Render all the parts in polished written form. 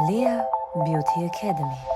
Leah Beauty Academy.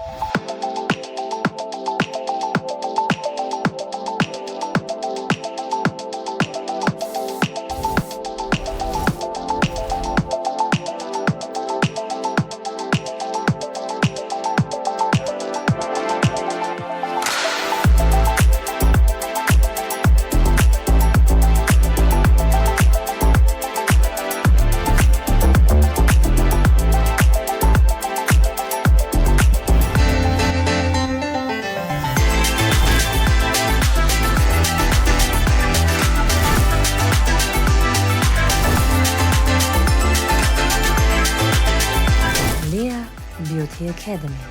Beauty Academy.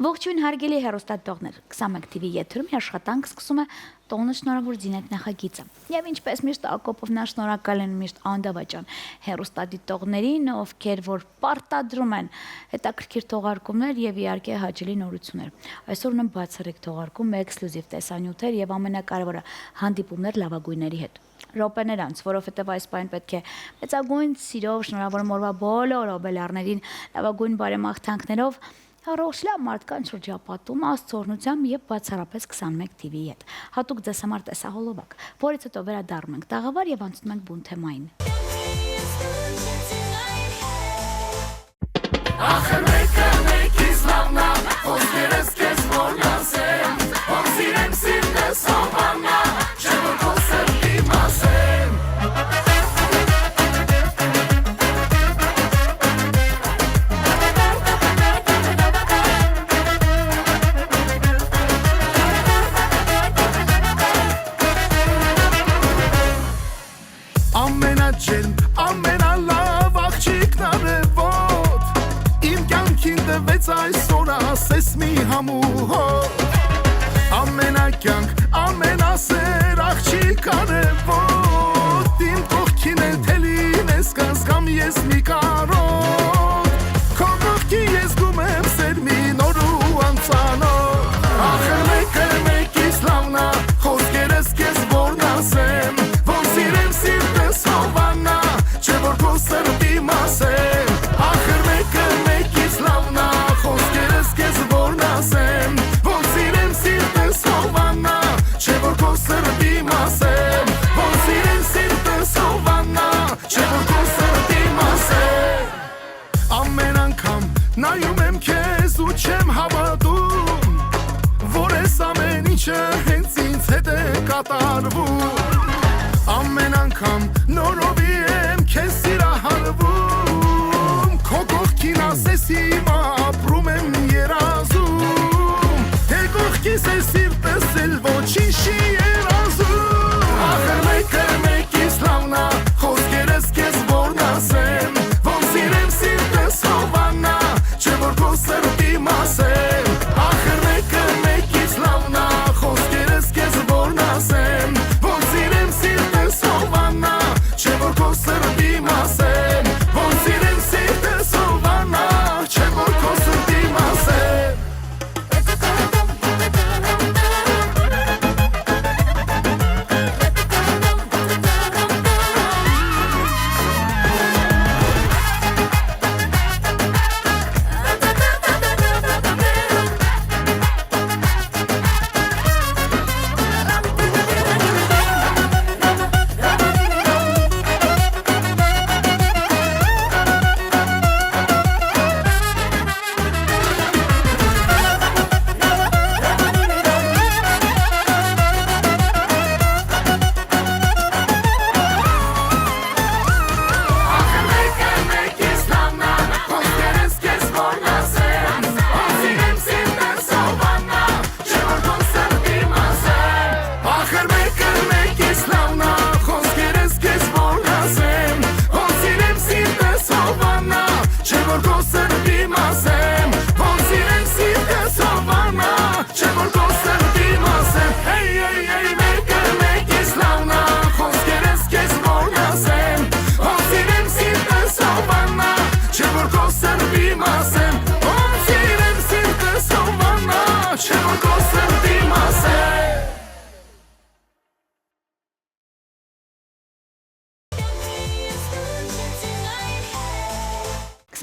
Ողջույն հարգելի հեռուստադիտողներ, 21 TV եթերում աշխատանք սկսում է տոնը շնորհավոր Զինետ նախագիծը։ Եվ ինչպես միշտ Ակոպովնա շնորհակալ են միշտ անդավաճան հեռուստադիտողներին, ովքեր որ պարտադրում են հետաքրքիր թողարկումներ եւ իհարկե հաճելի նորություններ։ Այսօր ունեմ բացառիկ թողարկում, էքսկլյուզիվ տեսանյութեր եւ ամենակարևորը հանդիպումներ լավագույնների հետ։ Րոպեներ անց, որովհետև այս պայն պետք է մեծագույն սիրով շնորհավորում օրվա բոլոր օբելյարներին լավագույն բարեմաղթանքներով առողջ լավ մարդկանց շրջապատում աստծորնությամբ եւ բացառապես 21 TV-ի հետ։ Հատուկ ձեզ համար տեսահոլովակ, որից հետո վերադառնում ենք տաղավար եւ անցնում ենք բուն թեմային։ Այսօր ասես մի համուհոտ ամենակյանք ամենասեր աղջիկ արևոտ իմ կողքին է թելին ես կազգամ ես մի կարոտ քո կողքի ես գում եմ սեր մի նոր ու անծանոթ ախր մեկից լավնա խոսքերս կեզ որն ասեմ որ սիրեմ սիրտս հովանա չէ որ քո սրտի մասեմ ախր մեկից լավնա Նայում եմ քեզ ու չեմ հավատում որ ես ամեն ինչը հենց ինձ հետ է կատարվում ամեն անգամ նորովի եմ քեզ սիրահարվում քո կողքին ասես հիմա ապրում եմ երազում թե կողքիս է սիրտս էլ ոչինչ չի երազում ախր մեկից լավնա խոսքերս քեզ որն ասեմ որ սիրեմ սիրտս հովանա սրտի մասեմ ախր մեկից լավնա խոսքերս կեզ որն ասեմ որ սիրեմ սիրտս հովանա չէ որ քո սրտի մասեմ որ սիրեմ սիրտս հովանա չէ որ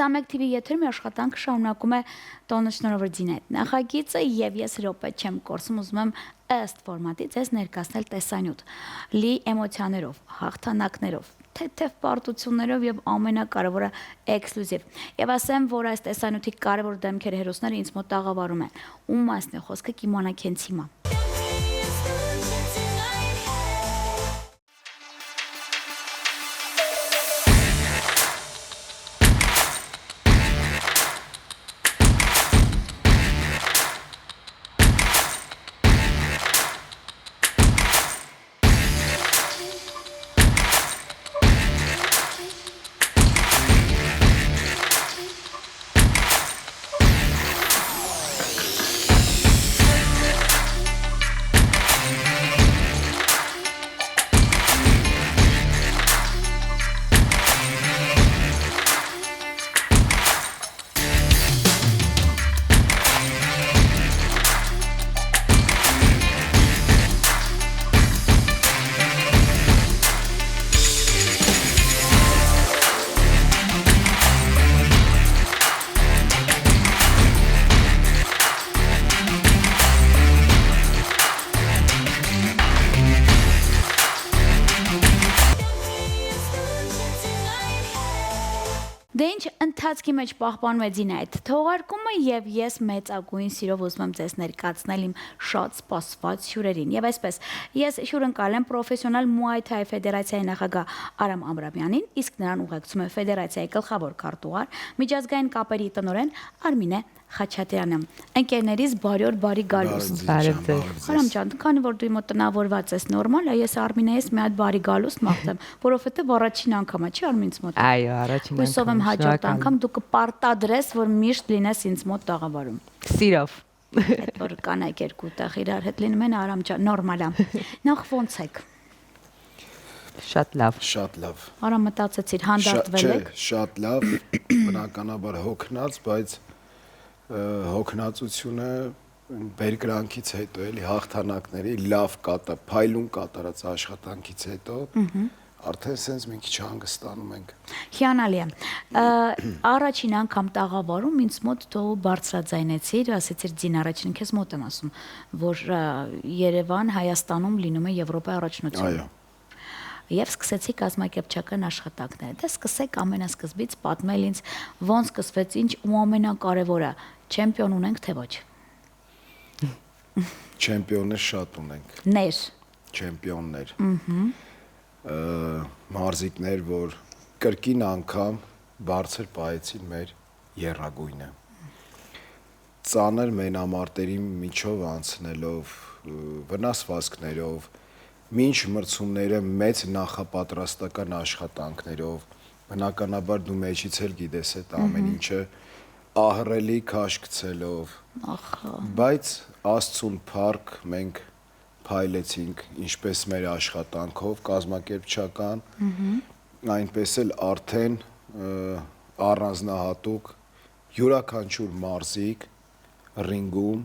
21 TV եթերում աշխատանքը շարունակում է տոնը շնորհավոր Ձինեթ նախագիծը եւ ես րոպե չեմ կորցում ուզում եմ ըստ ֆորմատի ձեզ ներկայացնել տեսանյութ լի էմոցիաներով, հաղթանակներով, թեթև պարտություններով եւ ամենակարևորը էքսկլյուզիվ։ Եվ ասեմ, որ այս տեսանյութի կարևոր դեմքերը հերոսները ինձ մոտ աղավարում են։ Ում մասն է խոսքը կիմանաք հենց հիմա։ Դե ինչ ընթացքի մեջ պահպանում է Ձինեթ թողարկումը եւ ես մեծագույն սիրով ուզում եմ ձեզ ներկայացնել իմ շատ սպասված հյուրերին եւ այսպես ես հյուրընկալ եմ պրոֆեսիոնալ Muay Thai ֆեդերացիայի նախագահ Արամ Ամրամյանին, իսկ նրան ուղեկցում է ֆեդերացիայի գլխավոր քարտուղար միջազգային կապերի տնօրեն Արմինե Խաչատրյանը։ Ընկերներիս բարի օր, բարի գալուստ։ Արամ ջան, քանի որ դու իմ տնավորված ես նորմալ, ես Արմինեից մի հատ բարի գալուստ մաղթեմ, որովհետեւ առաջին անգամ է, չի Արմինից մոտ։ Այո, առաջին անգամ։ Հույսով եմ հաջորդ անգամ դու կպարտադրես, որ միշտ լինես ինձ մոտ տաղավարում։ Սիրով։ Այդ որ կանայք երկու տեղ իրար հետ լինում են, Արամ ջան, նորմալ է։ Նախ ոնց եք։ Շատ լավ։ Շատ լավ։ Արամ մտածեցիր հանդարտվել եք։ Շատ լավ, բնականաբար հոգնած, բայց հոգնածությունը բերկրանքից հետո էլի հաղթանակների լավ փայլուն կատարած աշխատանքից հետո արդեն sense մի քիչ հանգստանում ենք։ Հիանալի է։ Առաջին անգամ տաղավարում ինձ մոտ դու բարձրաձայնեցիր, ասեցիր Ձին առաջին քեզ մոտ եմ ասում, որ Երևան Հայաստանում լինում է Եվրոպայի առաջնությունը։ Այո։ Եվ սկսեցի կազմակերպչական աշխատանքներ։ Դե սկսեք ամենասկզբից պատմել ինձ ոնց սկսվեց, ինչ ու ամենակարևորը, չեմպիոն ունենք թե ոչ։ Չեմպիոններ շատ ունենք։ Ներ։ Չեմպիոններ։ Մարզիկներ, որ կրկին անգամ բարձր պահեցին մեր եռագույնը։ Ծանր մենամարտերի միջով անցնելով, վնասվածքներով, մինչ մրցումները մեծ նախապատրաստական աշխատանքներով, բնականաբար դու մեջից էլ գիտես այդ ամեն ինչը ահռելի քաշ գցելով, բայց Աստծուն փառք մենք փայլեցինք ինչպես մեր աշխատանքով կազմակերպչական, այնպես էլ արդեն առանձնահատուկ յուրաքանչյուր մարզիկ ռինգում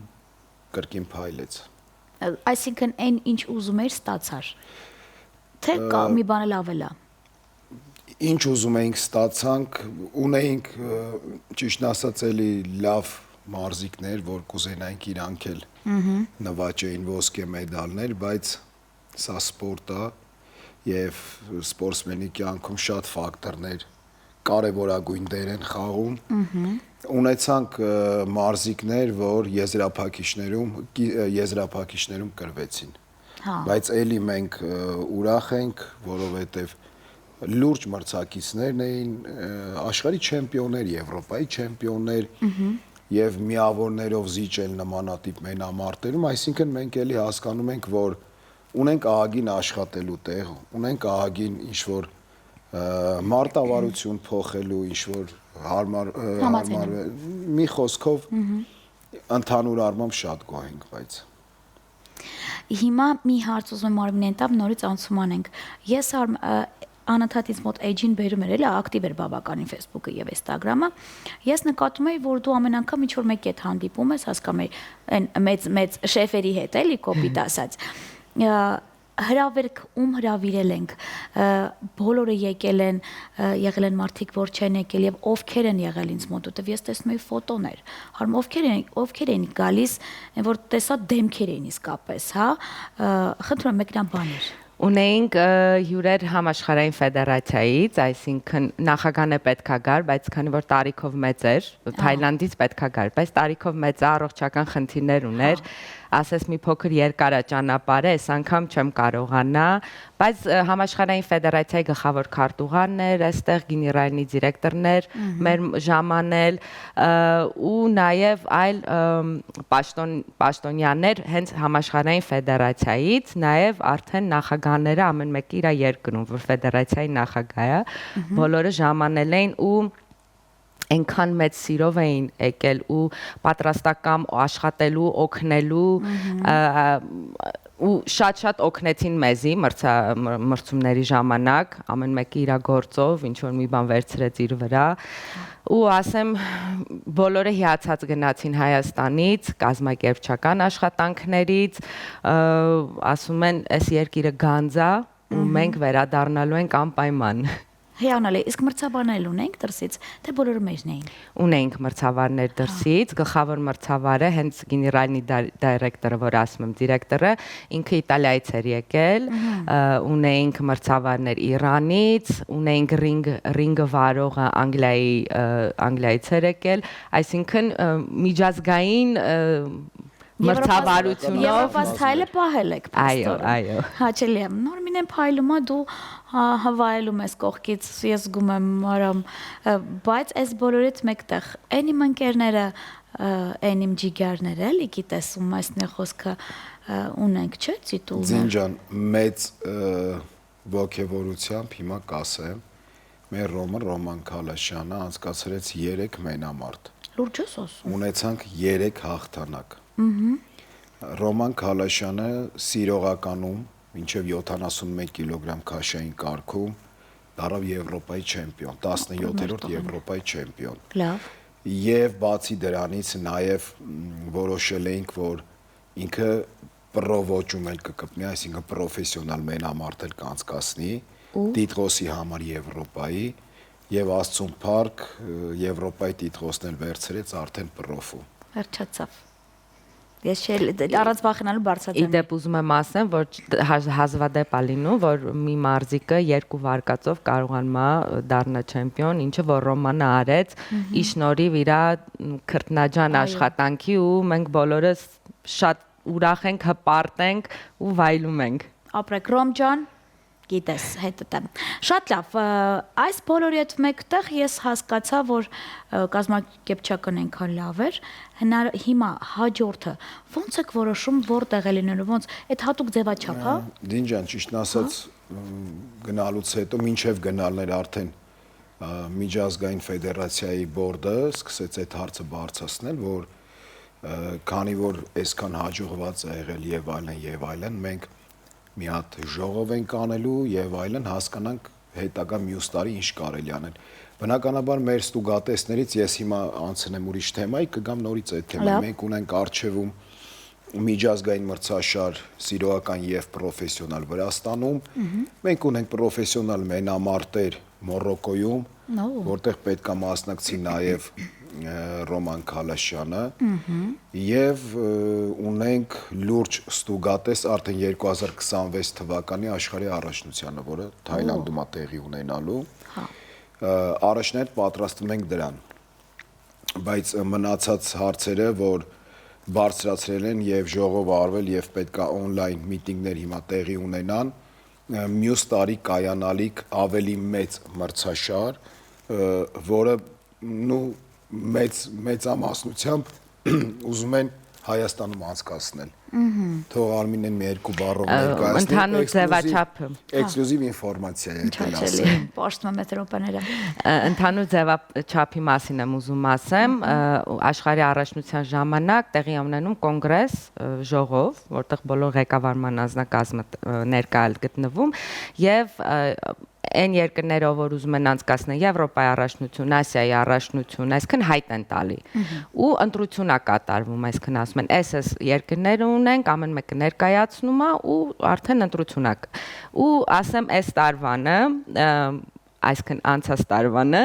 կրկին փայլեց։ Այսինքն այն ինչ ուզում էր ստացար։ Թե կա մի բան էլ ավելա։ Ինչ ուզում էինք ստացանք, ունեինք ճիշտն ասած էլի լավ մարզիկներ, որ կուզենայինք իրանք էլ նվաճեին ոսկե մեդալներ, բայց սա սպորտ է եւ սպորտսմենի կյանքում շատ ֆակտորներ կարևորագույն դեր են խաղում։ Ունեցանք մարզիկներ, որ եզրափակիչներում կրվեցին։ Բայց էլի մենք ուրախ ենք, որովհետև լուրջ մրցակիցներն էին, աշխարհի չեմպիոններ, Եվրոպայի չեմպիոններ եւ միավորներով զիջել նմանատիպ մենամարտերում, այսինքն մենք էլի հասկանում ենք, որ ունենք ահագին աշխատելու տեղ, ունենք ահագին ինչ-որ մարտավարություն փոխելու, ինչ-որ հարմար մի խոսքով ընդհանուր առմամբ շատ գոհ ենք, բայց Հիմա մի հարց ուզում եմ Արմինեն տամ, նորից անցումանենք։ Ես անընդհատ մոտ էջին բերում էր, էլի ակտիվ էր բավականին Facebook-ը եւ Instagram-ը։ Ես նկատում էի, որ դու ամեն անգամ ինչ-որ մեկի հետ հանդիպում ես, հասկանում եմ, այն մեծ շեֆերի հետ, էլի կոպիտ ասած։ հրավերք հրավիրել ենք, բոլորը եղել են մարդիկ, որ չեն եկել եւ ովքեր են եղել ինձ մոտ, որտեվ ես տեսնում եի ֆոտոներ, հարում ովքեր են գալիս, որ տեսա դեմքեր էին իսկապես, հա, խնդրում եմ մեկնաբաներ։ Ունեինք հյուրեր համաշխարհային ֆեդերացիայից, այսինքն նախագահն է պետքա գար, բայց քանի որ տարիքով մեծ էր, Թայլանդից պետքա գար, բայց տարիքով մեծ է, առողջական խնդիրներ ուներ, ասես մի փոքր երկար է ճանապարհը, այս անգամ չեմ կարողանա, բայց համաշխարհային ֆեդերացիայի գլխավոր քարտուղարն էր, այստեղ գեներալնի դիրեկտորներ մեր ժամանել ու նաև այլ պաշտոնյաներ հենց համաշխարհային ֆեդերացիայից, նաև արդեն նախագահները ամեն մեկը իր երկրում, որ ֆեդերացիայի նախագահ է, բոլորը ժամանել էին ու այնքան մեծ սիրով էին եկել ու պատրաստական աշխատելու, օգնելու ու շատ օգնեցին մեզի մրցումների ժամանակ, ամեն մեկը իր գործով, ինչ որ մի բան վերցրեց իր վրա ու ասեմ բոլորը հիացած գնացին Հայաստանից, կազմակերպչական աշխատանքներից, ասում են, այս երկիրը գանձ է ու մենք վերադառնալու ենք անպայման։ Հիանալի, իսկ մրցավարներ ունենք դրսից, թե բոլորը մեջն էին։ Ունենք մրցավարներ դրսից, գլխավոր մրցավարը հենց գեներալնի դիրեկտորը, որ ասում եմ, դիրեկտորը ինքը Իտալիայից էր եկել, ունենք մրցավարներ Իրանից, ունենք ռինգը վարողը Անգլիայից էր եկել, այսինքն միջազգային մրցավարությունով Եվրոպաստայլը պահել եք պաստոր։ Այո։ Հաճելի է։ Նոր մինեն փայլում է դու հավայելում ես կողքից, ես զգում եմ մարամ, բայց այս բոլորից մեկտեղ այն իմ ընկերները, այն իմ ջիգարները, էլի գիտեսում այսն է խոսքը ունենք, չէ՞, Ծիտուլը։ Զինջան, մեծ ողջավորությամբ հիմա կասեմ, մեր Ռոման Քալաշյանը անցկացրեց 3 մենամարտ։ Լուրջ ես ասում։ Ունեցանք 3 հաղթանակ։ Ռոման Քալաշյանը սիրողականում մինչև 71 կիլոգրամ քաշային կարգում դարավ Եվրոպայի չեմպիոն, 17-րդ Եվրոպայի չեմպիոն։ Լավ։ Եվ բացի դրանից նաև որոշել էինք, որ ինքը պրո ոճում էլ կկպնի, այսինքն պրոֆեսիոնալ մենամարտ էլ կանցկացնի, տիտղոսի համար Եվրոպայի եւ Աստծուն փառք Եվրոպայի տիտղոսն էլ վերցրեց արդեն պրոֆու։ Վերջացավ։ Ես առանց վախենալու բարձրացեմ։ Իդեպ ուզում եմ ասեմ, որ հազվադեպ է լինում, որ մի մարզիկը 2 վարկածով կարողանում է դառնալ չեմպիոն, ինչը որ Ռոմանը արեց, ի շնորհիվ իր քրտնաջան աշխատանքի ու մենք բոլորս շատ ուրախ ենք, հպարտ ենք ու վայելում ենք։ Ապրեք Ռոմ ջան, գիտես, հետը։ Շատ լավ, այս բոլորի հետ մեկտեղ ես հասկացա, որ կազմակերպչական այնքան լավ էր, հիմա հաջորդը ո՞նց եք որոշում որտեղ է լինելու, ոնց այդ հատուկ ձևաչափ, հա։ Դինջան, ճիշտն ասած, գնալուց հետո մինչև գնալներ արդեն միջազգային ֆեդերացիայի բորդը սկսեց այդ հարցը բարձրացնել, որ քանի որ այսքան հաջողված է եղել եւ այլն, մենք մի հատ ժողով ենք անելու եւ այլն հասկանանք հետագա մյուս տարի ինչ կարելի անել։ Բնականաբար մեր ստուգատեսներից ես հիմա անցնեմ ուրիշ թեմայի, կգամ նորից այդ թեմային։ Մենք ունենք արխիվում միջազգային մրցաշար սիրողական եւ պրոֆեսիոնալ Վրաստանում, մենք ունենք պրոֆեսիոնալ մենամարտեր Մորոկոյում, որտեղ պետք է մասնակցի նաեւ Ռոման Քալաշյանը եւ ունենք լուրջ ստուգատես արդեն 2026 թվականի աշխարհի առաջնությանը, որը Թայլանդում է տեղի ունենալու։ Առաջներ պատրաստում ենք դրան։ Բայց մնացած հարցերը, որ բարձրացրել են եւ ժողով արվել եւ պետքա on-line միտինգներ հիմա տեղի ունենան, մյուս տարի կայանալիք ավելի մեծ մրցաշար, որը մեծամասնությամբ ուզում են Հայաստանում անցկացնել։ Թող Արմինեն մի երկու բառով ներկայացնի։ Ընդհանուր ձևաչափը։ Էքսկլյուզիվ ինֆորմացիա է դա։ Հաճելի, պաշտում եմ մետրոպաները։ Ընդհանուր ձևաչափի մասին եմ ուզում ասեմ, աշխարհի առաջնության ժամանակ տեղի ունենում կոնգրես, ժողով, որտեղ բոլոր ղեկավարման անձնակազմը ներկա է գտնվում եւ այն երկրներով որ ուզում են անցկացնել Եվրոպայի առաջնություն, Ասիայի առաջնություն, այսքան հայտ են տալի։ Ու ընտրություն է կատարվում, այսքան ասում են, այս երկրները ունենք, ամեն մեկը ներկայացնում է ու արդեն ընտրություն է։ Ու ասեմ, այս տարվանը, այսքան անցած տարվանը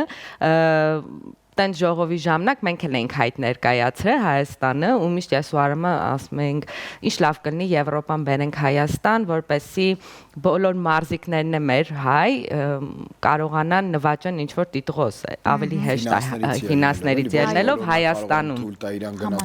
տենց ժողովի ժամանակ մենք էլ ենք հայտ ներկայացրել Հայաստանը ու միշտ ես ու Արամը ասում ենք ինչ լավ կլինի Եվրոպան բերենք Հայաստան, որպեսզի բոլոր մարզիկներն է մեր հայ կարողանան նվաճեն ինչ որ տիտղոս ավելի հեշտ է ֆինանսներից ելնելով Հայաստանում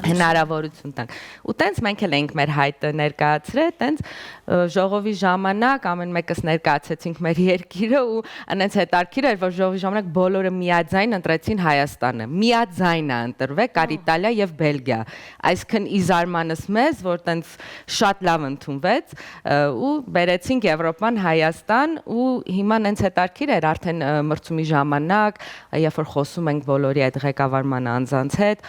հնարավորություն տանք։ Ու տենց մենք էլ ենք մեր հայտը ներկայացրել, տենց ժողովի ժամանակ ամեն մեկս ներկայացրեցինք մեր երկիրը ու այնց հետաքրքիր էր որ ժողովի ժամանակ բոլորը միաձայն ընտրեցին Հայաստանը։ Միաձայն է ընտրվել կար Իտալիա եւ Բելգիա։ Այսինքն ի զարմանս մեզ, որ տենց շատ լավ ընդունվեց ու բերեցինք Եվրոպան Հայաստան ու հիմա նենց հետաքրքիր էր արդեն մրցումի ժամանակ, երբ որ խոսում ենք բոլորի այդ ղեկավարման անձանց հետ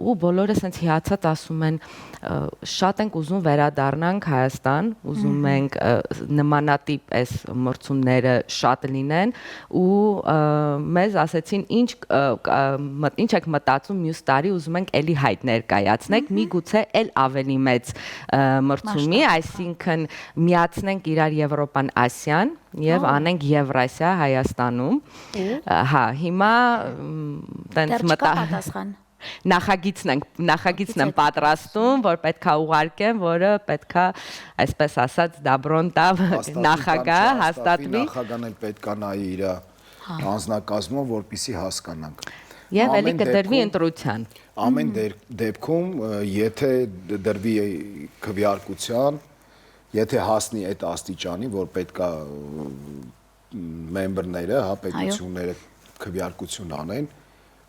ու բոլորը սենց հիացած ասում են շատ ենք ուզում վերադառնանք Հայաստան, ուզում ենք նմանատիպ այս մրցումները շատ լինեն ու մեզ ասեցին ինչ եք մտածում մյուս տարի ուզում ենք էլի հայտ ներկայացնենք, միգուցե էլ ավելի մեծ մրցումի, այսինքն միացնենք իրար Եվրոպան Ասիան եւ անենք Եվրասիա Հայաստանում։ Հա, հիմա տենց պատասխան նախագիծն եմ պատրաստում, որ պետքա ուղարկեմ, որը պետքա, այսպես ասած, դաբրոնտավ նախագահ հաստատվի։ Նախագահն էլ պետքա նայի իր անձնակազմով, որպեսզի հասկանանք։ Եվ էլի կդրվի ընտրության։ Ամեն դեպքում, եթե դրվի քվեարկության, եթե հասնի այդ աստիճանի, որ պետքա մեմբերները, հա, պետությունները քվեարկություն անեն,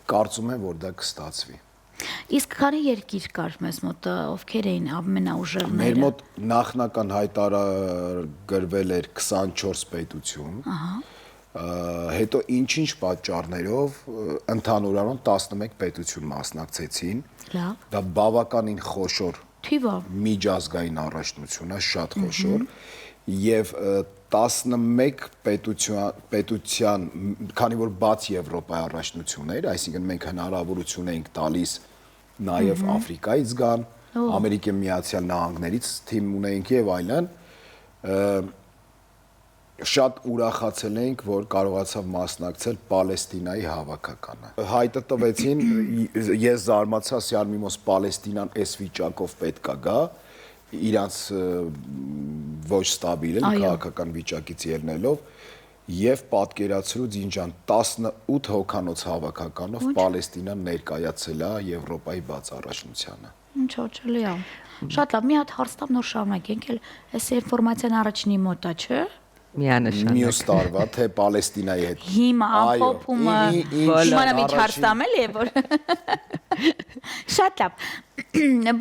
կարծում եմ, որ դա կստացվի։ Իսկ քանի երկիր կար մեզ մոտ, ովքեր էին ամենաուժեղները։ Մեր մոտ նախնական հայտարարվել էր 24 պետություն։ Հետո ինչ-ինչ պատճառներով ընդհանուր առմամբ 11 պետություն մասնակցեցին։ Լավ։ Դա բավականին խոշոր թիվով միջազգային առաջնություն է, շատ խոշոր։ Եվ 11 պետության, քանի որ բաց Եվրոպայի առաջնություններ, այսինքն մենք հնարավորություն ենք տալիս նաև Աֆրիկայից գան, Ամերիկայի Միացյալ Նահանգներից թիմ ունենք եւ այլն, շատ ուրախացել ենք, որ կարողացավ մասնակցել Պալեստինայի հավաքականը։ Հայտը տվեցին, ես զարմացա, Սյարմիմոս Պալեստինան այս վիճակով պետքա գա, իրանց ոչ ստաբիլ քաղաքական վիճակից ելնելով եւ պատկերացրու Զինջան 18 հոգանոց հավաքականով Պալեստինան ներկայացել է Եվրոպայի բաց առաջնությանը։ Ինչ օջելի է։ Շատ լավ, մի հատ հարցտամ նոր շարունակենք, էլ այս ինֆորմացիան առաջինի մոտ է, չէ՞։ Միանշանակ։ Մյուս տարվա թե Պալեստինայի հետ։ Հիմա ամփոփումը իմանամ ինչ հարցամ էլի է որ։ Շատ լավ։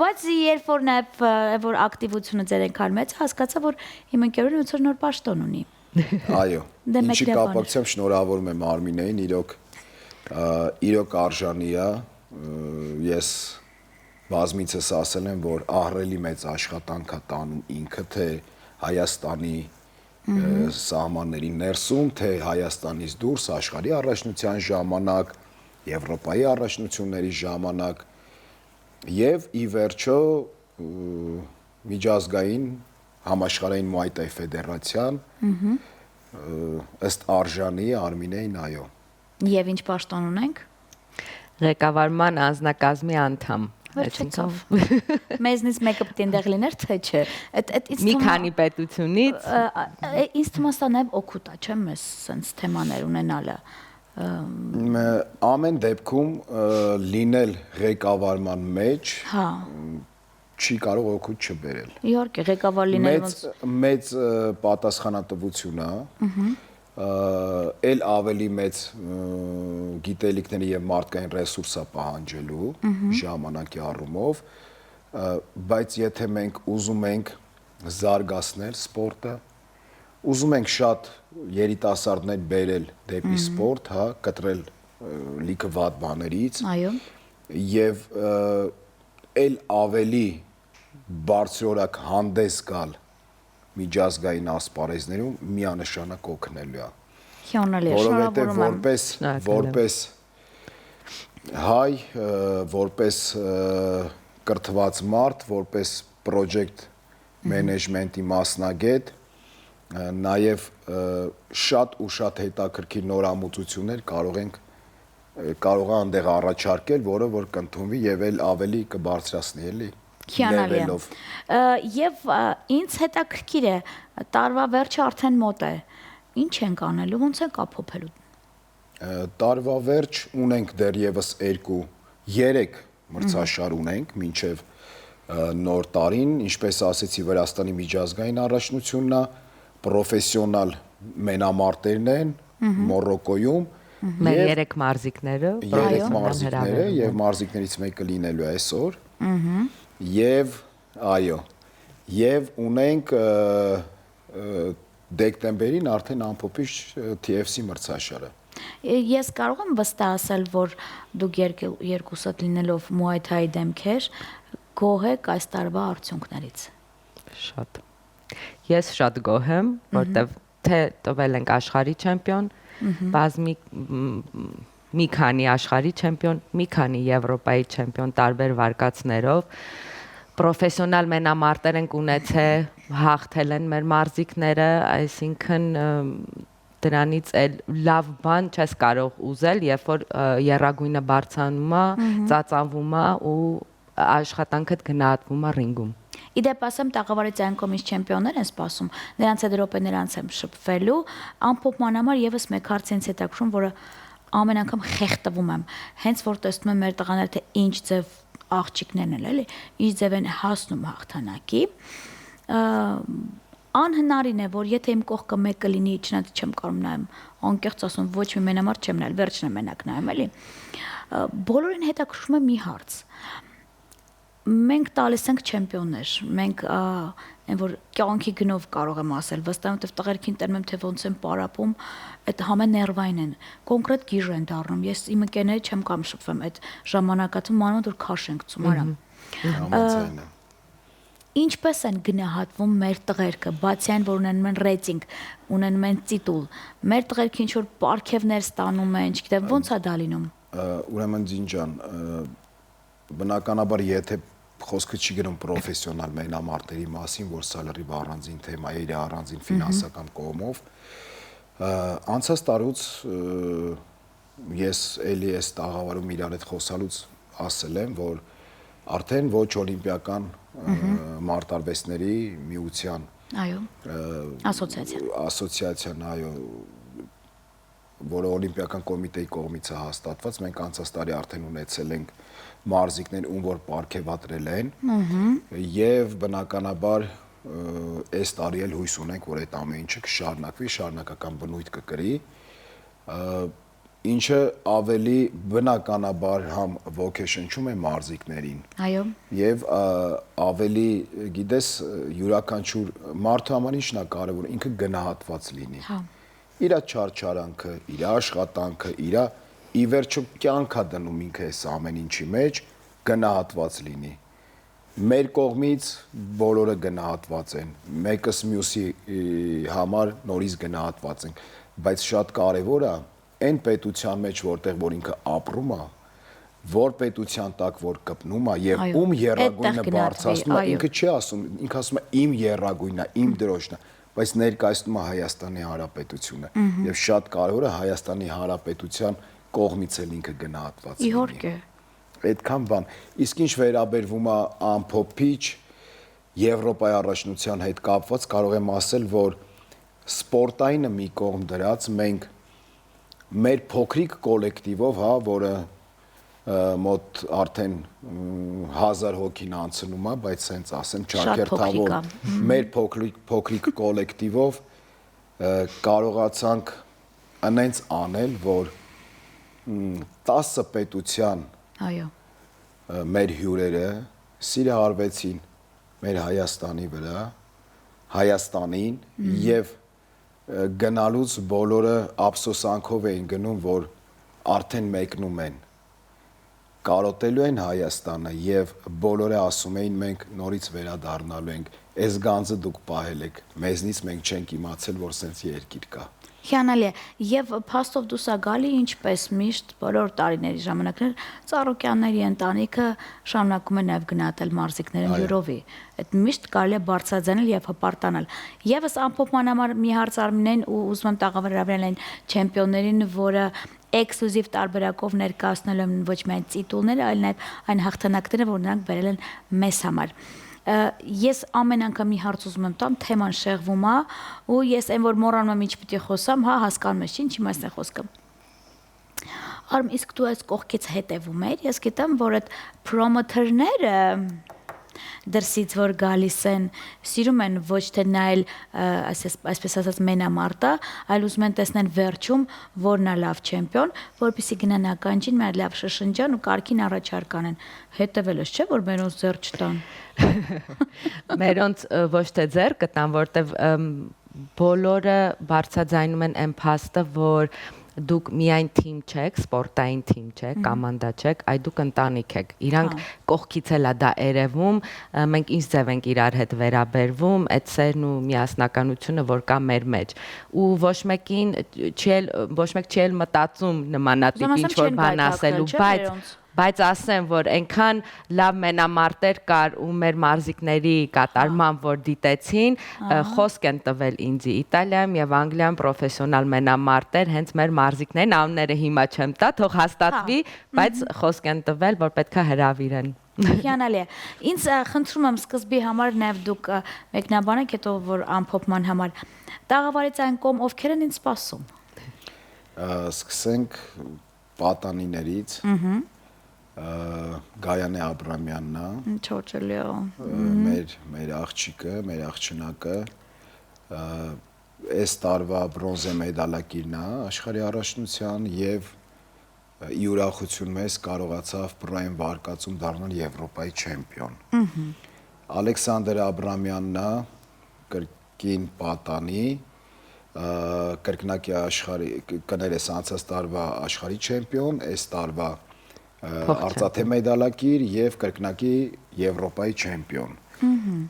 Բայց երբ որ նաև որ ակտիվությունը ձեր ենքան մեծ հասկացա որ իմ ընկերուհին ոնց որ նոր պաշտոն ունի։ Այո։ Ինչի կապակցությամբ շնորհավորում եմ Արմինեին, իրոք արժանի է։ Ես բազմիցս ասել եմ, որ ահռելի մեծ աշխատանք է տանում ինքը, թե Հայաստանի սահմանների ներսում, թե Հայաստանից դուրս աշխարհի առաջնության ժամանակ, Եվրոպայի առաջնությունների ժամանակ եւ ի վերջո միջազգային համաշխարհային Մուայտայ ֆեդերացիան ըստ արժանի Արմինեին, այո։ Եվ ինչ պաշտոն ունենք։ Ղեկավարման անձնակազմի անդամ։ Վերջացավ։ Մեզնից մեկը պետք է այնտեղ լիներ, թե չէ։ Մի քանի պետությունից ինձ թվում է սա նաև օգուտ է, չէ՞, մեզ sense թեմաներ ունենալը։ Ամեն դեպքում լինել ղեկավարման մեջ չի կարող օգուտ չբերել։ Իհարկե, ղեկավար լինելը մեծ պատասխանատվություն է, էլ ավելի մեծ գիտելիքների եւ մարդկային ռեսուրսը պահանջելու ժամանակի առումով, բայց եթե մենք ուզում ենք զարգացնել սպորտը, ուզում ենք շատ երիտասարդներ բերել դեպի սպորտ, հա, կտրել լիքը վատ բաներից, այո, եւ էլ ավելի բարձրորակ հանդես գալ միջազգային ասպարեզներում միանշանակ օգնելու է։ Հիանալի է, Որովհետև շնորհավորում եմ։ որպես հայ, որպես կրթված մարդ, որպես project management-ի մասնագետ, նաև շատ ու շատ հետաքրքիր նորամուծություններ կարող է այնտեղ առաջարկել, որը որ կընդունվի եւ էլ ավելի կբարձրացնի էլի Հիանալի է։ level-ով։ Եվ ինձ հետաքրքիր է, տարվա վերջը արդեն մոտ է։ Ինչ ենք անելու, ոնց ենք ապոփելու։ Տարվա վերջ ունենք դեռևս 3 մրցաշար ունենք մինչև նոր տարին, ինչպես ասեցի, Վրաստանի միջազգային առաջնությունն է, պրոֆեսիոնալ մենամարտերն են Մորոկոյում, Մեր 3 մարզիկները, 3 մարզիկները եւ մարզիկներից մեկը լինելու է այսօր։ Եվ այո, եւ ունենք դեկտեմբերին արդեն ամփոփիչ TFC մրցաշարը։ Ես կարող եմ վստահ ասել, որ դուք երկուսդ լինելով Muay Thai դեմքեր գոհ եք այս տարվա արդյունքներից։ Շատ։ Ես շատ գոհ եմ, որտեվ թե տվել ենք աշխարհի չեմպիոն, բազմիկ մի քանի աշխարհի չեմպիոն, մի քանի Եվրոպայի չեմպիոն տարբեր վարկածներով, պրոֆեսիոնալ մենամարտեր ենք ունեցել, հաղթել են մեր մարզիկները, այսինքն դրանից էլ լավ բան չես կարող ուզել, երբ որ եռագույնը բարձանում է, ծածանվում է ու աշխատանքդ գնահատվում է ռինգում։ Իդեպ ասեմ, տաղավարի ցային կոմից չեմպիոններ են սպասում, նրանց հետ րոպե նրանց եմ շփվելու, ամփոփման համար եւս մեկ հարց ինձ հետաքրում, որը ամեն անգամ խեղդվում եմ, հենց որ տեսնում եմ մեր տղաները թե ինչ ձև աղջիկներն են, էլի, ինչ ձև են հասնում հաղթանակի, անհնարին է, որ եթե իմ կողքը մեկը լինի, չնայած չեմ կարող նայեմ, անկեղծ ասում, ոչ մի մենամարտ չեմ նայել, վերջն եմ մենակ նայում, էլի։ Բոլորին հետաքրքրում է մի հարց։ Մենք տալիս ենք չեմպիոններ, մենք այն որ կյանքի գնով կարող եմ ասել, վստահ եմ, որ տղերքին տերում եմ, թե ոնց են պարապում, այդ համեն ներվային են, կոնկրետ գիժ են դառնում։ Ես իմ ընկերների չեմ կամ շփվում այդ ժամանակատում, անում որ քաշ ենք ծում, արա։ Ինչպես են գնահատվում մեր տղերքը, բացի այն, որ ունենում են ռեյտինգ, ունենում են տիտուլ, մեր տղերքը ինչ որ պարգևներ ստանում են, չգիտեմ, ոնց է դա լինում։ Ուրեմն Ջինջան, բնականաբար եթե խոսքը չի գնում պրոֆեսիոնալ մենամարտերի մասին, որ սա լրիվ առանձին թեմա է, իր առանձին ֆինանսական կողմով, անցած տարուց ես էլի այս տաղավարում իրար հետ խոսալուց ասել եմ, որ արդեն ոչ օլիմպիական մարտարվեստների միության ասոցիացիան, այո, որը օլիմպիական կոմիտեի կողմից է հաստատված, մենք անցած տարի արդեն ունեցել ենք մարզիկներ, ում որ պարգևատրել են, եւ բնականաբար այս տարի էլ հույս ունենք, որ այդ ամեն ինչը կշարունակվի, շարունակական բնույթ կկրի, ինչը ավելի բնականաբար համ ոգեշնչում է մարզիկներին։ Այո։ Եվ ավելի, գիտես, յուրաքանչյուր մարդու համար ինչն է կարևոր, ինքը գնահատված լինի։ Հա։ Իրա չարչարանքը, իրա աշխատանքը, իրա ի վերջո կյանքա դնում ինքը այս ամեն ինչի մեջ գնահատված լինի։ Մեր կողմից բոլորը գնահատված են, մեկս մյուսի համար նորից գնահատված են, բայց շատ կարևոր է այն պետության մեջ, որտեղ որ ինքը ապրում է, որ պետության տակ որ կպնում է եւ ում եռագույնը բարձրացնում է, ինքը չի ասում, ինքը ասում է իմ եռագույնն է, իմ դրոշն է, բայց ներկայացնում է Հայաստանի Հանրապետությունը եւ շատ կարևոր է Հայաստանի Հանրապետության կողմից էլ ինքը գնահատված լինի։ Իհարկե։ Այդքան բան։ Իսկ ինչ վերաբերվում է ամփոփիչ Եվրոպայի առաջնության հետ կապված, կարող եմ ասել, որ սպորտայինը մի կողմ դրած մենք մեր փոքրիկ կոլեկտիվով, հա, որը մոտ արդեն 1000 հոգին անցնում է, բայց սենց ասեմ ճակերտավոր մեր փոքրիկ կոլեկտիվով կարողացանք այնց անել, որ 10 պետության մեր հյուրերը սիրահարվեցին մեր Հայաստանի վրա, Հայաստանին եւ գնալուց բոլորը ափսոսանքով էին գնում, որ արդեն մեկնում են, կարոտելու են Հայաստանը եւ բոլորը ասում էին մենք նորից վերադառնալու ենք, այս գանձը դուք պահել եք, մեզնից մենք չենք իմացել, որ սենց երկիր կա։ Հիանալի է եւ փաստով դուս ա գալի ինչպես միշտ բոլոր տարիների ժամանակներ Ծառուկյանների ընտանիքը շարունակում է նաեւ գնահատել մարզիկներին յուրովի այդ միշտ կարելի է բարձրաձայնել եւ հպարտանալ եւս ամփոփման համար մի հարց Արմինեն ու ուզում եմ տաղավար հրավիրել այն չեմպիոններին որը էքսկլյուզիվ տարբերակով ներկայացնել են ոչ միայն տիտուլները այլ նաեւ այն հաղթանակները որ նրանք բերել են մեզ համար Ես ամեն անգամ մի հարց ուզում եմ տամ, թեման շեղվում է, ու ես այն որ մոռանում եմ ինչ պիտի խոսամ, հա հասկանում ես, ինչի մասն է խոսքը։ Արմ իսկ դու այս կողքից հետևում ես, ես գիտեմ, որ այդ պրոմոթերները դրսից որ գալիս են, սիրում են ոչ թե նայել, այսպես ասած մենամարտը, այլ ուզում են տեսնել վերջում, որն է լավ չեմպիոն, որպեսզի գնան ականջին մեր լավ շշնջան ու կարգին առաջարկ անեն։ Հետևելս չէ, որ մերոնց ձեռ չտան։ Մերոնց ոչ թե ձեռ կտան, որտեվ բոլորը բարձրաձայնում են այն փաստը, որ դուք միայն թիմ չեք, սպորտային թիմ չեք, կոմանդա չեք, այլ դուք ընտանիք եք։ Իրանք կողքից էլ է դա երևում, մենք ինչ ձև ենք իրար հետ վերաբերվում, այդ սերն ու միասնականությունը, որ կա մեր մեջ։ Ու ոչ մեկ չի էլ մտածում նմանատիպ ինչ որ բան ասելու, բայց ասեմ, որ այնքան լավ մենամարտեր կար ու մեր մարզիկների կատարման, որ դիտեցին, խոսք են տվել ինձի Իտալիայում եւ Անգլիայում պրոֆեսիոնալ մենամարտեր, հենց մեր մարզիկներին անունները հիմա չեմ տա, թող հաստատվի, բայց խոսք են տվել, որ պետքա հրավիրեն։ Հիանալի է։ Ինձ խնդրում եմ սկզբի համար նաև դուք մեկնաբանեք, հետո որ ամփոփման համար տաղավարից այն կողմ ովքեր են ինձ սպասում։ Սկսենք պատանիներից։ Գայանե Աբրամյանն է։ Չորջելի է։ Մեր աղջիկը, մեր աղջնակը այս տարվա բրոնզե մեդալակիրն է աշխարհի առաջնության եւ ի ուրախություն մեզ կարողացավ պրոյեն վարկածում դառնալ Եվրոպայի չեմպիոն։ Ալեքսանդր Աբրամյանն է կրկին պատանի կրկնակի աշխարհի կներես անցած տարվա աշխարհի չեմպիոն, այս տարվա արծաթե մեդալակիր եւ կրկնակի Եվրոպայի չեմպիոն։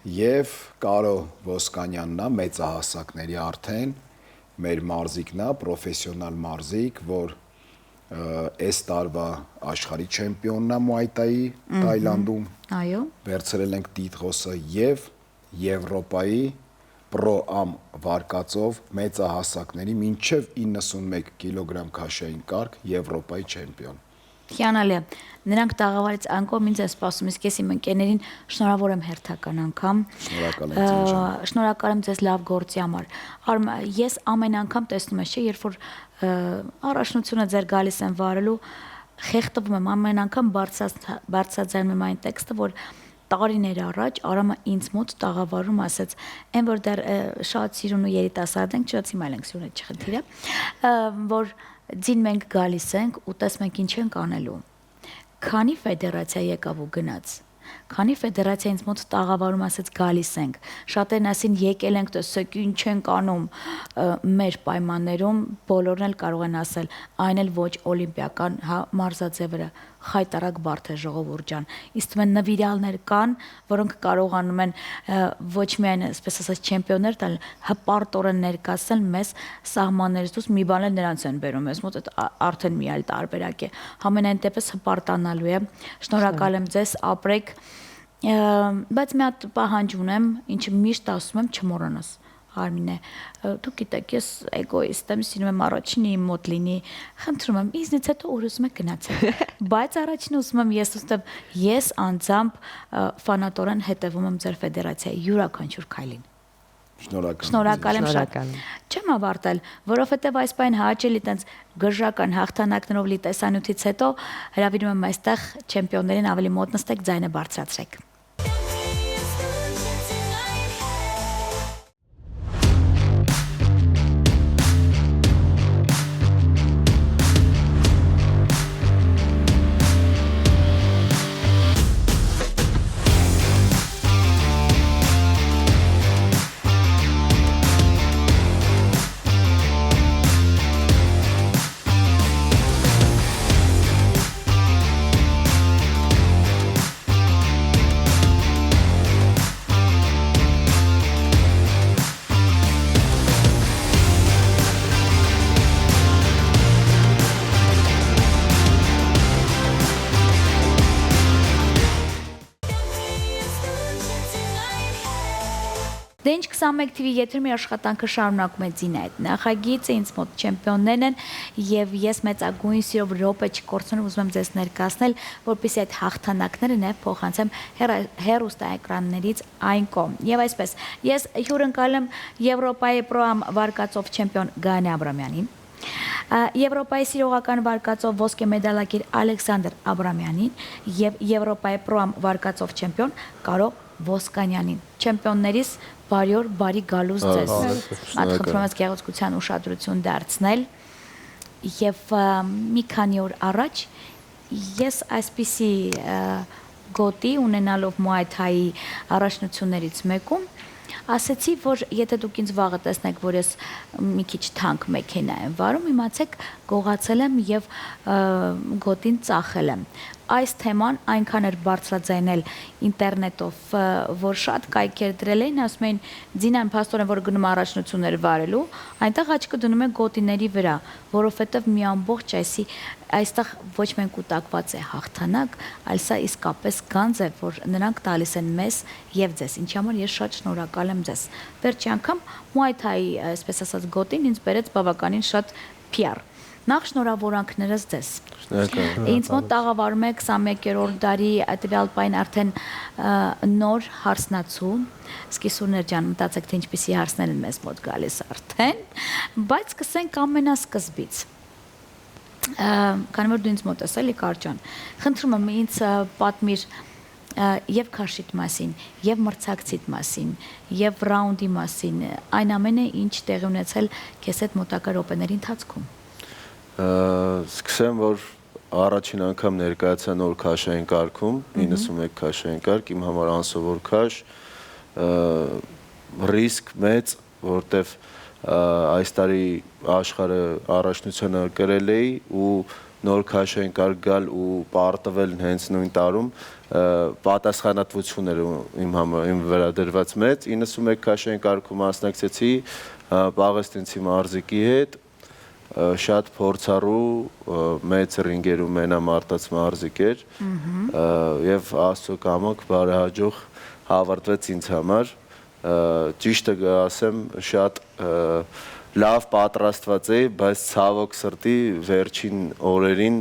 Եվ Կարո Ոսկանյանն է մեծահասակների արդեն մեր մարզիկն է, պրոֆեսիոնալ մարզիկ, որ այս տարվա աշխարհի չեմպիոնն է Մուայտայի Թայլանդում։ Այո։ Վերցրել ենք տիտղոսը եւ Եվրոպայի պրո-ամ վարկածով մեծահասակների մինչև 91 կիլոգրամ քաշային կարգ Եվրոպայի չեմպիոն։ Հիանալի է։ Նրանք տաղավարից անկողմ ինձ է սպասում, իսկ ես իմ ընկերներին շնորհավոր եմ հերթական անգամ։ Շնորհակալ եմ ձեզ լավ գործի համար։ Արմ ես ամեն անգամ տեսնում եմ, չէ, երբ որ առաջնությունը ձեր գալիս են վարելու, խեղդվում եմ ամեն անգամ բարձրաձայնում եմ այն տեքստը, որ տարիներ առաջ Արամը ինձ մոտ տաղավարում ասաց, այն որ դեռ շատ սիրուն ու երիտասարդ ենք, չոց հիմա ենք սիրուն այդ չխնդիրը, որ ձին մենք գալիս ենք ու տեսնում ենք ինչ ենք անելու։ Քանի ֆեդերացիա եկավ ու գնաց։ Քանի ֆեդերացիա ինձ մոտ տաղավարում ասաց գալիս ենք։ Շատերն ասին եկել ենք, տեսեք ինչ ենք անում մեր պայմաններում, բոլորն էլ կարող են ասել, այն էլ ոչ օլիմպիական, հա, մարզաձևերը խայտարակ բարդ է ժողովուրդ ջան։ Իսկ մեն նվիրալներ կան, որոնք կարողանում են ոչ միայն, այսպես ասած, չեմպիոններ տալ, հպարտորեն ներկայացնել մեզ սահմաններից դուրս մի բան էլ նրանց են բերում, ես մոտ արդեն մի այլ տարբերակ է։ Համենայն դեպս հպարտանալու է։ Շնորհակալ եմ ձեզ, ապրեք, բայց մի հատ պահանջ ունեմ, ինչը միշտ ասում եմ, չմոռանաս։ Արմինե, դուք գիտեք, ես էգոիստ եմ, սիրում եմ առաջինը իմ մոտ լինի, խնդրում եմ, ինձնից հետո ուր ուզում եք գնացեք, բայց առաջինը ուզում եմ ես անձամբ ֆանատորեն հետևում եմ ձեր ֆեդերացիայի յուրաքանչյուր քայլին։ Շնորհակալ եմ շատ։ Չեմ ավարտել, որովհետև այս պայն հաճելի տենց գժական հաղթանակներով լի տեսանյութից հետո հրավիրում եմ այստեղ չեմպիոններին ավելի մոտ նստեք, ձայնը բարձրացրեք։ Դենջ 21 TV եթերում աշխատանքը շարունակում է Ձինայդ։ Նախագիծը ինձ մոտ չեմպիոններն են եւ ես մեծագույն սիրով րոպե չկորցնեմ ուզում եմ ձեզ ներկայացնել, որպեսզի այդ հաղթանակները նաեւ փոխանցեմ հեռուստաէկրաններից այն կողմ։ Եվ այսպես, ես հյուրընկալ եմ Եվրոպայի պրոամ վարկածով չեմպիոն Գայանե Աբրամյանին, Եվրոպայի սիրողական վարկածով ոսկե մեդալակիր Ալեքսանդր Աբրամյանին եւ Եվրոպայի պրոամ վարկածով չեմպիոն Կարո Ոսկանյանին։ Չեմպիոններիս բարի օր, բարի գալուս ձեզ։ Խնդրում եմ գեղեցկության ուշադրություն դարձնել։ Եվ մի քանի օր առաջ ես այսպիսի գոտի ունենալով Muay Thai-ի առաջնություններից մեկում ասեցի, որ եթե դուք ինձ վաղը տեսնեք, որ ես մի քիչ թանկ մեքենա եմ վարում, իմացեք, գողացել եմ եւ գոտին ծախել եմ։ Այս թեման այնքան էր բարձրաձայնել ինտերնետով, որ շատ կայքեր դրել էին, ասում էին Ձինան փաստորեն որ գնում առաջնություններ վարելու, այնտեղ աչքը դնում է գոտիների վրա, որովհետեւ մի ամբողջ այստեղ ոչ միայն կուտակված է հաղթանակ, այլ սա իսկապես գանձ է, որ նրանք տալիս են մեզ եւ ձեզ, ինչի համար ես շատ շնորհակալ եմ ձեզ։ Վերջի անգամ Muay Thai-ի, այսպես ասած, գոտին ինձ բերեց բավականին շատ PR։ Նախ շնորհավորանքներս ձեզ։ Ինձ մոտ տաղավարում է 21-րդ դարի տվյալ պայն արդեն նոր հարսնացու, Սկիսուրներ ջան, մտածեք թե ինչպիսի հարսներ են մեզ մոտ գալիս արդեն, բայց սկսենք ամենասկզբից։ Քանի որ դու ինձ մոտ ես էլի Կարճան, խնդրում եմ ինձ պատմիր եւ քաշիտ մասին, եւ մրցակցիտ մասին, եւ ռաունդի մասին, այն ամենը ինչ տեղի ունեցել քեզ այդ մոտակա րոպեների ընթացքում։ Սկսեմ, որ առաջին անգամ ներկայացա նոր քաշային կարգում, 91 քաշային կարգ, իմ համար անսովոր քաշ, ռիսկ մեծ, որտեվ այս տարի աշխարհը առաջնությանը կրել էի ու նոր քաշային կարգ գալ ու պարտվել հենց նույն տարում պատասխանատվություն էր իմ վրա դրված մեծ 91 քաշային կարգում մասնակցեցի Պաղեստինցի մարզիկի հետ շատ փորձառու մեծ ռինգերում մենամարտած մարզիկ էր եւ Աստծո կամոք բարեհաջող հավարտվեց ինձ համար ճիշտը ասեմ շատ լավ պատրաստված էի, բայց ցավոք սրտի վերջին օրերին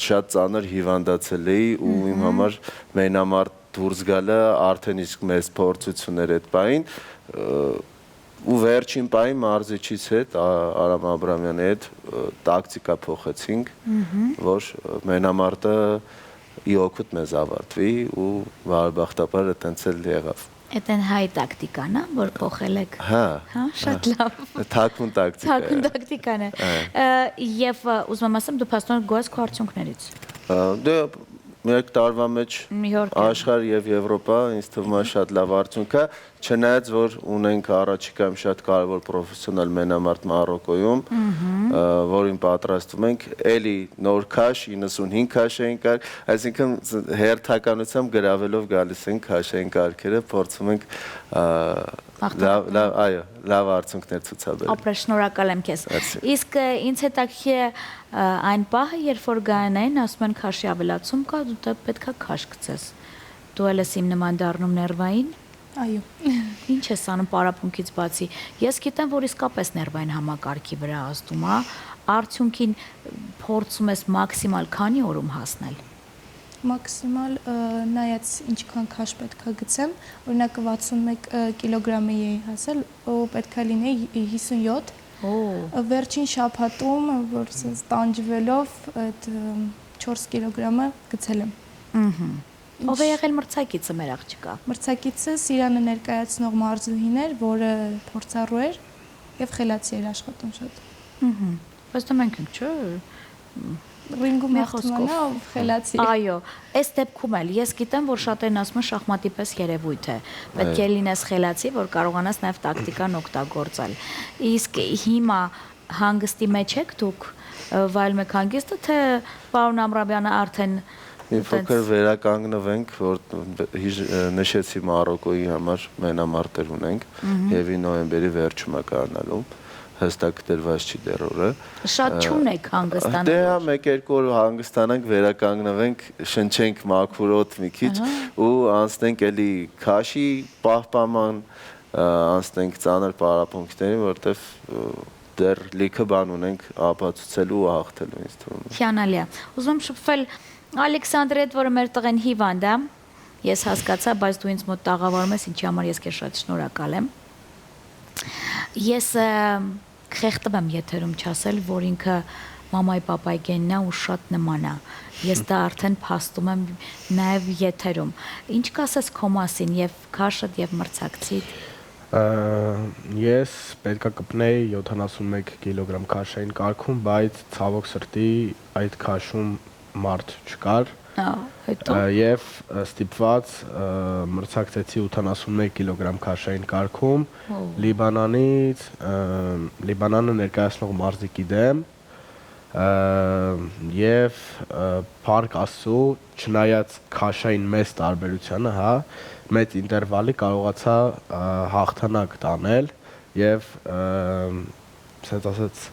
շատ ծանր հիվանդացել էի ու իմ համար մենամարտ դուրս գալը արդեն իսկ մեծ փորձություններ այդ պահին ու վերջին պահին մարզիչից հետ Արամ Աբրամյանի հետ տակտիկա փոխեցինք, որ մենամարտը իօգուտ մեզ ավարտվի ու բարեբախտաբար այդտենց էլ եղավ։ Այդ են հայ տակտիկան է, որ փոխել եք։ Հա, շատ լավ։ Թաքուն տակտիկա։ Թաքուն տակտիկան է։ Եվ ուզում եմ ասեմ, դու փաստորեն գոհ ես քո արդյունքներից։ Դե մեկ տարվա մեջ աշխարհ եւ Եվրոպա ինձ թվում է շատ լավ արդյունք է, չնայած որ ունենք առաջիկայում շատ կարևոր պրոֆեսիոնալ մենամարտ Մարոկոյում, որին պատրաստվում ենք, էլի նոր քաշ 95 քաշային կարգ, այսինքն հերթականությամբ գրավելով գալիս ենք քաշային կարգերը, փորձում ենք լավ արդյունքներ ցուցաբերել։ Ապրե շնորհակալ եմ քեզ։ Իսկ ինձ հետաքրքիր է այն պահը, երբ որ Գայանային ասում են քաշի ավելացում կա, դու պետքա քաշ գցես։ Դու էլ ես իմ նման դառնում ներվային։ Այո։ Ինչ ես անում պարապմունքից բացի։ Ես գիտեմ, որ իսկապես ներվային համակարգի վրա ազդում է, արդյունքին փորձում ես մաքսիմալ քանի օրում հասնել։ Մաքսիմալ նայած ինչքան քաշ պետքա գցեմ, օրինակ 61 կիլոգրամի էի հասել, ու պետքա լինեի 57։ Վերջին շաբաթում, որ տանջվելով այդ 4 կիլոգրամը գցել եմ։ Ով է եղել մրցակիցը մեր աղջիկա։ Մրցակիցը Սիրանը ներկայացնող մարզուհին էր, որը փորձառու էր եւ խելացի էր աշխատում շատ։ Բայց դա մենք ենք, չէ՞։ Ռինգում հաղթումն է խելացի։ Այո, այս դեպքում էլ ես գիտեմ, որ շատերն ասում են շախմատի պես երևույթ է։ Պետք է լինես խելացի, որ կարողանաս նաև տակտիկան օգտագործել։ Իսկ հիմա հանգստի մեջ եք դուք վայել մեկ հանգիստը, թե պարոն Ամրաբյանը արդեն մի փոքր վերականգնվենք, որ նշեցի Մարոկոյի համար մենամարտեր ունենք եւ նոյեմբերի վերջում է կայանալու։ Հստակ դրված չի դեռ օրը։ Շատ չունեք հանգստանալ։ Դե հա 1-2 օր հանգստանանք, վերականգնվենք, շնչենք մաքուր օդ մի քիչ ու անցնենք էլի քաշի պահպանման անցնենք ծանր պարապմունքներին, որտեվ դեռ լիքը բան ունենք ապացուցելու ու հաղթելու ինձ թվում է։ Հիանալի է։ Ուզում եմ շփվել Ալեքսանդրի հետ, որը մեր տղեն հիվանդ է։ Ես հասկացա, բայց դու ինձ մոտ տաղավարում ես, ինչի համար ես քեզ շատ շնորհակալ եմ։ Ես խեղդում եմ եթերում չասել, որ ինքը մամայի պապայի գենն է ու շատ նման է։ Ես դա արդեն փաստում եմ նաև եթերում։ Ինչ կասես քո մասին եւ քաշդ եւ մրցակցիդ։ Ես պետքա կպնեի 71 կիլոգրամ քաշային կարգում, բայց ցավոք սրտի այդ քաշում մարդ չկար։ Հետո Եվ ստիպված մրցակցեցի 81 կիլոգրամ քաշային կարգում Լիբանանից, Լիբանանը ներկայացնող մարզիկի դեմ եւ Փառք Աստծո, չնայած քաշային մեծ տարբերությանը, հա, մեծ ինտերվալի կարողացա հաղթանակ տանել եւ ասած ասած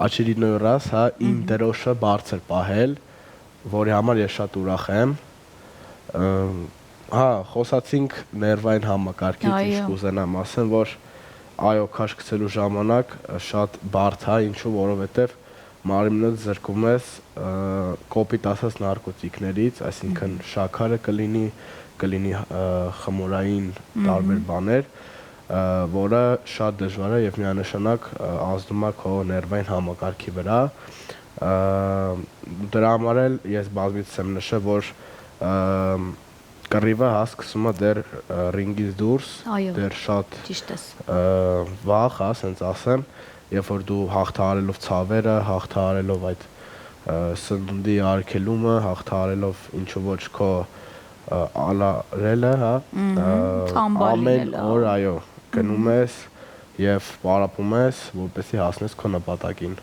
очередной раз, հա, իմ դրոշը բարձր պահել, որի համար ես շատ ուրախ եմ։ Հա, խոսացինք ներվային համակարգից, ինչ կուզենամ ասեմ, որ այո, քաշ գցելու ժամանակ շատ բարդ է, ինչու, որովհետև մարմինդ զրկում ես կոպիտ ասած նարկոտիկներից, այսինքն շաքարը կլինի խմորային տարբեր բաներ, որը շատ դժվար է եւ միանշանակ ազդում է քո ներվային համակարգի վրա։ Դրա համար էլ ես բազմիցս եմ նշել, որ կռիվը հա սկսում է դեռ ռինգից դուրս, դեռ շատ վաղ, հա, ասենց ասեմ, երբ որ դու հաղթահարելով ցավերը, հաղթահարելով այդ սննդի արգելումը, հաղթահարելով ինչու ոչ քո ալարելը, հա, ամեն օր այո, գնում ես եւ պարապում ես, որպեսզի հասնես քո նպատակին։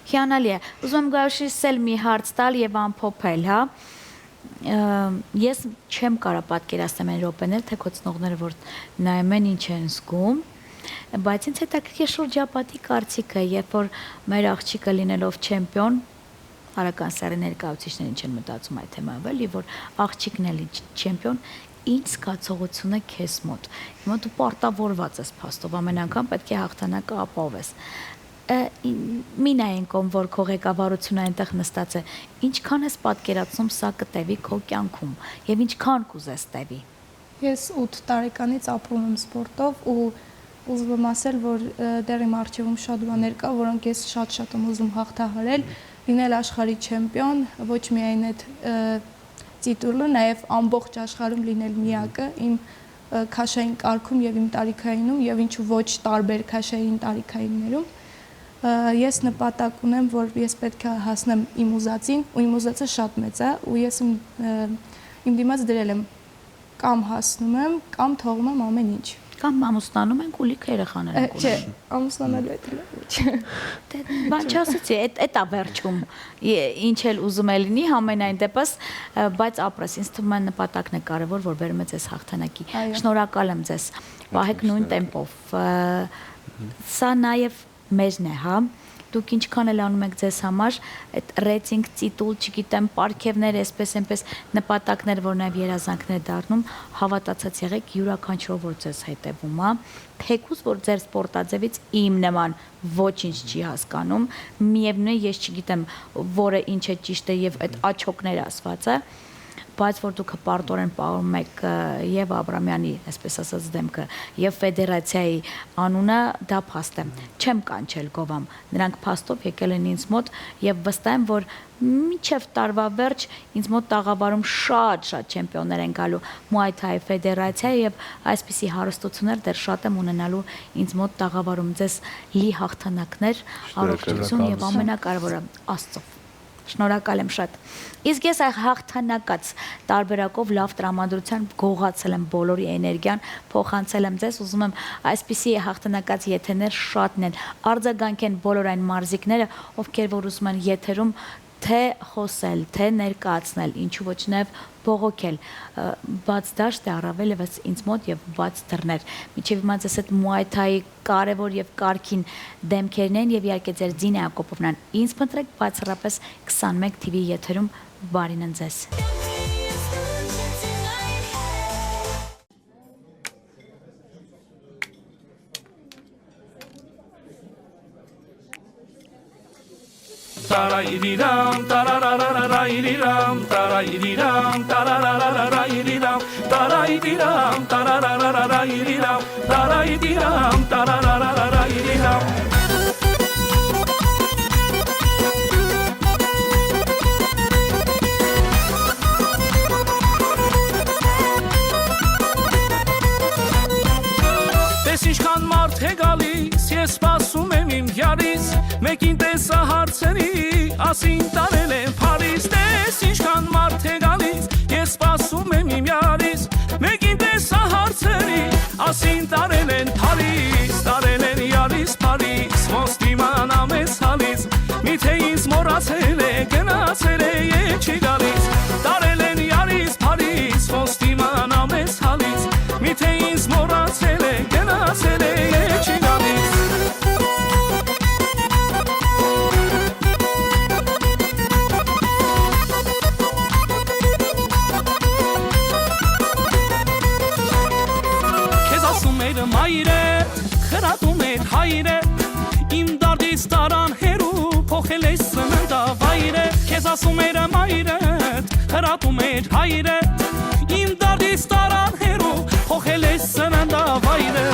Հիանալի է։ Ուզում եմ Գարուշից էլ մի հարց տալ եւ ամփոփել, հա։ Ես չեմ կարող պատկերացնել այն րոպեներ, թե քո ծնողները որ նայում են ինչ են զգում, բայց ինձ հետաքրքիր շրջապատի կարծիքը, երբ որ մեր աղջիկը լինելով չեմպիոն, հարական սարի ներկայացուցիչները ինչ են մտածում այդ թեմայով, էլի որ աղջիկն էլի չեմպիոն, ինչ զգացողություն է քեզ մոտ։ Հիմա դու պարտավորված ես փաստով ամեն անգամ պետք է հաղթանակը ապահովես։ Մի նայենք ում որ քո ղեկավարությունը այնտեղ նստած է, ինչքան ես պատկերացնում սա կտևի քո կյանքում եւ ինչքան կուզես տևի։ Ես 8 տարեկանից ապրում եմ սպորտով ու ուզում եմ ասել, որ դեռ իմ առջևում շատ բաներ կա, որոնք ես շատ եմ ուզում հաղթահարել, լինել աշխարհի չեմպիոն, ոչ միայն այդ տիտուլը, նաեւ ամբողջ աշխարհում լինել միակը իմ քաշային կարգում եւ իմ տարիքայինում եւ ինչու ոչ տարբեր քաշային տարիքայիններում։ Ես նպատակ ունեմ, որ ես պետք է հասնեմ իմ ուզածին, ու իմ ուզածը շատ մեծ է, ու ես իմ դիմաց դրել եմ կամ հասնում եմ, կամ թողում եմ ամեն ինչ։ Կամ ամուսնանում ենք ու լիքը երեխաներ ենք ունենում։ Չէ, ամուսնանալու է դե։ Դե բան չասեցի, այդ է վերջում։ Ինչ էլ ուզում է լինի, համենայն դեպս, բայց ապրես, ինձ թվում է նպատակն է կարևոր, որ բերում է ձեզ հաղթանակի։ Շնորհակալ եմ ձեզ։ Պահեք նույն տեմպով։ Սա նաև մեզն է, հա։ Դուք ինչքան էլ անում եք ձեզ համար, այդ ռեյտինգ, տիտուլ, չգիտեմ, պարգևներ, այսպես նպատակներ, որ նաև երազանքներ դառնում, հավատացած եղեք յուրաքանչյուրով որ ձեզ հետևում, հա։ Թեկուզ որ ձեր սպորտաձևից իմ նման ոչինչ չի հասկանում, միևնույն է ես չգիտեմ, որը ինչ է ճիշտ է եւ այդ աչոկներ ասված է, բայց որ դուք պարտորեն պահում եք եւ Աբրամյանի, այսպես ասած դեմքը, եւ ֆեդերացիայի անունը, դա փաստ է։ Չեմ կանչել գովամ։ Նրանք փաստով եկել են ինձ մոտ եւ վստահ եմ, որ մինչև տարվա վերջ ինձ մոտ տաղավարում շատ չեմպիոններ են գալու Muay Thai ֆեդերացիա եւ այսպիսի հարստություններ դեռ շատ եմ ունենալու ինձ մոտ տաղավարում ձեզ լի հաղթանակներ, առողջություն եւ ամենակարևորը Աստծո։ Շնորհակալ եմ շատ։ Իսկ ես այ հաղթանակած տարբերակով լավ տրամադրության գողացել եմ բոլորի էներգիան, փոխանցել եմ ձեզ, ուզում եմ այսպիսի հաղթանակած եթերներ շատն են, արձագանք են բոլոր այն մարզիկները, ովքեր որ ուզում են եթերում թե խոսել, թե ներկայացնել, ինչու ոչ նաև բողոքել, բաց դաշտ է առավել եւս ինձ մոտ եւ բաց դռներ։ Միջև հիմա ձեզ այդ Muay Thai-ի կարևոր եւ կարքին դեմքերն են եւ իհարկե ձեր Ձինա Յակոբովնան։ Ինձ փնտրեք բացառապես 21 TV եթերում բարին ընձեզ։ Tarayiriram, tararararayiriram, tarayiriram, tararararayiriram, tarayiriram, tararararayiriram, tarayiriram, tararararayiriram. Ինչքան մարդ է գալիս, ես սպասում եմ իմ յարից, մեկին տեսա հարցերի, ասին տարել եմ Փարիզ, տես ինչքան մարդ է գալիս, ես սպասում եմ իմ յարից, մեկին տեսա հարցերի, ասին տարել են Փարիզ, տարել են յարից Փարիզ, ոնց դիմանամ ես հալից, միթե ինձ մոռացել է, գնացել է եւ չի գալիս, տարել են յարից Փարիզ, ոնց դիմանամ ես հալից, միթե ինձ մոռացել է, գնացել է եւ չի գալիս. Քեզ ասում էր մայրը, խրատում էր հայրը, իմ դարձից տարան հերու, փոխել ես սննդավայրը, քեզ ասում էր մայրը, խրատում էր հայրը, իմ դարձից տարան հերու, փոխել ես սննդավայրը,